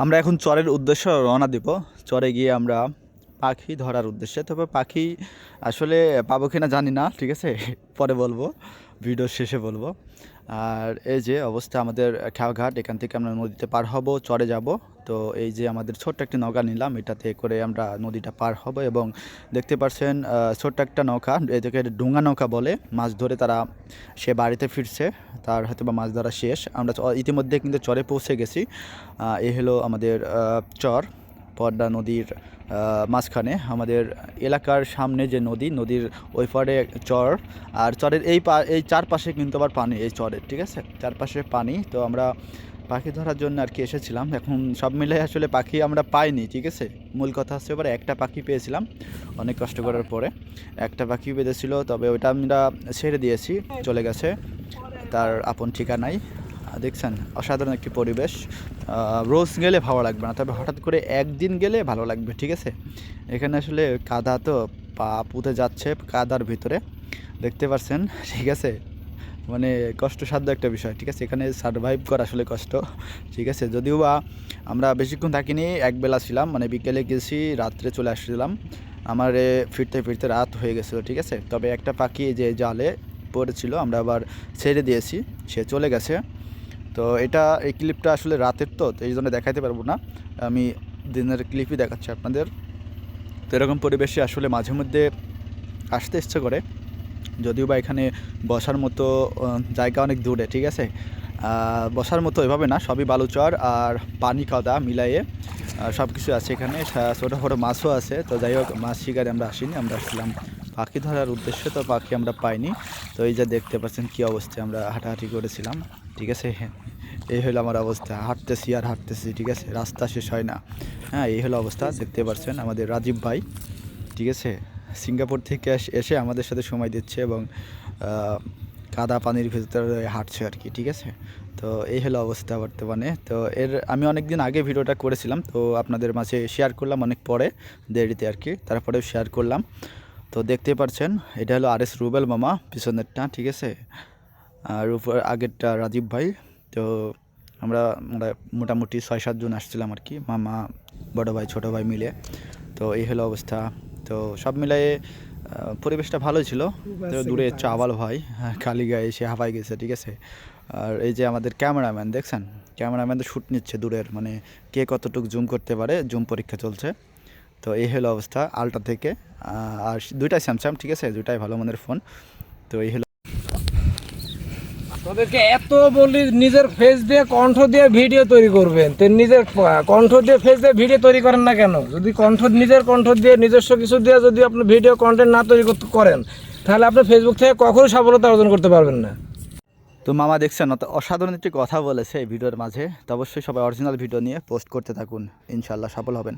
আমরা এখন চরের উদ্দেশ্যে রওনা দিব। চরে গিয়ে আমরা পাখি ধরার উদ্দেশ্যে, তবে পাখি আসলে পাবো কিনা জানি না, ঠিক আছে পরে বলবো, ভিডিওর শেষে বলবো। আর এই যে অবস্থা আমাদের খেয়াঘাট, এখান থেকে আমরা নদীতে পার হব, চরে যাব। তো এই যে আমাদের ছোট্ট একটি নৌকা নিলাম, এটাতে করে আমরা নদীটা পার হব। এবং দেখতে পাচ্ছেন ছোট্ট একটা নৌকা, এটাকে ডুঙ্গা নৌকা বলে। মাছ ধরে তারা সে বাড়িতে ফিরছে, তার হয়তো বা মাছ ধরা শেষ। আমরা ইতিমধ্যে কিন্তু চরে পৌঁছে গেছি। এ হলো আমাদের চর, পদ্মা নদীর মাঝখানে আমাদের এলাকার সামনে যে নদীর ওই পারে চর। আর চরের এই চারপাশে কিন্তু আবার পানি, এই চরের, ঠিক আছে, চারপাশে পানি। তো আমরা পাখি ধরার জন্য আর কি এসেছিলাম। এখন সব মিলে আসলে পাখি আমরা পাইনি, ঠিক আছে। মূল কথা হচ্ছে এবার একটা পাখি পেয়েছিলাম অনেক কষ্ট করার পরে। একটা পাখি বেঁধেছিল, তবে ওইটা আমরা ছেড়ে দিয়েছি, চলে গেছে তার আপন ঠিকানায়। দেখছেন অসাধারণ একটি পরিবেশ। রোজ গেলে ভালো লাগবে না, তবে হঠাৎ করে একদিন গেলে ভালো লাগবে, ঠিক আছে। এখানে আসলে কাদা, তো পা পুঁতে যাচ্ছে কাদার ভিতরে, দেখতে পাচ্ছেন, ঠিক আছে। মানে কষ্টসাধ্য একটা বিষয়, ঠিক আছে। এখানে সারভাইভ করা আসলে কষ্ট, ঠিক আছে। যদিও বা আমরা বেশিক্ষণ থাকিনি, একবেলা ছিলাম, মানে বিকেলে গেছি, রাত্রে চলে আসছিলাম। আমার ফিরতে ফিরতে রাত হয়ে গেছিলো, ঠিক আছে। তবে একটা পাখি যে জালে পড়েছিল, আমরা আবার ছেড়ে দিয়েছি, সে চলে গেছে। তো এই ক্লিপটা আসলে রাতের, তো এই জন্য দেখাতে পারবো না, আমি দিনের ক্লিপই দেখাচ্ছি আপনাদের। তো এরকম পরিবেশে আসলে মাঝে মধ্যে আসতে ইচ্ছে করে, যদিও বা এখানে বসার মতো জায়গা অনেক দূরে, ঠিক আছে। বসার মতো এভাবে না, সবই বালুচর আর পানি কাদা মিলাইয়ে সব কিছু আছে এখানে। ছোটো ছোটো মাছও আছে। তো যাই হোক, মাছ শিকারে আমরা আসিনি, আমরা আসছিলাম পাখি ধরার উদ্দেশ্যে। তো পাখি আমরা পাইনি। তো এই যে দেখতে পাচ্ছেন কী অবস্থায় আমরা হাঁটাহাঁটি করেছিলাম, ঠিক আছে। এই হলো আমার অবস্থা, হাঁটতেছি আর হাঁটতেছি, ঠিক আছে, রাস্তা শেষ হয় না। হ্যাঁ, এই হলো অবস্থা, দেখতে পাচ্ছেন আমাদের রাজীব ভাই, ঠিক আছে, সিঙ্গাপুর থেকে এসে আমাদের সাথে সময় দিচ্ছে এবং কাদা পানির ভিতরে হাঁটছে আর কি, ঠিক আছে। তো এই হলো অবস্থা বর্তমানে। তো আমি অনেক দিন আগে ভিডিওটা করেছিলাম, তো আপনাদের মাঝে শেয়ার করলাম অনেক পরে, দেরিতে আর কি, তারপরেও শেয়ার করলাম। তো দেখতেই পাচ্ছেন এটা হলো RS রুবেল মামা, পিছনেরটা, ঠিক আছে, আর উপর আগেরটা রাজীব ভাই। তো আমরা আমরা মোটামুটি 6-7 জন আসছিলাম আর কি, মামা, বড় ভাই, ছোটো ভাই মিলে। তো এই হলো অবস্থা। তো সব মিলাই পরিবেশটা ভালোই ছিল। তো দূরে চাওয়াল ভাই খালি গায়ে এসে হাঁপাই গেছে, ঠিক আছে। আর এই যে আমাদের ক্যামেরাম্যান, দেখছেন, ক্যামেরাম্যান তো শ্যুট নিচ্ছে দূরের, মানে কে কতটুকু জুম করতে পারে, জুম পরীক্ষা চলছে। তো এই হলো অবস্থা আলট্রা থেকে। আর দুইটাই স্যামসাং, ঠিক আছে, দুইটাই ভালো মানের ফোন। তো এই হলো, তোদেরকে এত বলি নিজের ফেস দিয়ে কণ্ঠ দিয়ে ভিডিও তৈরি করবেন, তো নিজের কণ্ঠ দিয়ে ফেস দিয়ে ভিডিও তৈরি করেন না কেন? যদি নিজের কণ্ঠ দিয়ে নিজস্ব কিছু দিয়ে যদি আপনি ভিডিও কন্টেন্ট না তৈরি করেন, তাহলে আপনি ফেসবুক থেকে কখনোই সফলতা অর্জন করতে পারবেন না। তো মামা দেখছেন অসাধারণ একটি কথা বলেছে এই ভিডিওর মাঝে। তো অবশ্যই সবাই অরিজিনাল ভিডিও নিয়ে পোস্ট করতে থাকুন, ইনশাল্লাহ সফল হবেন।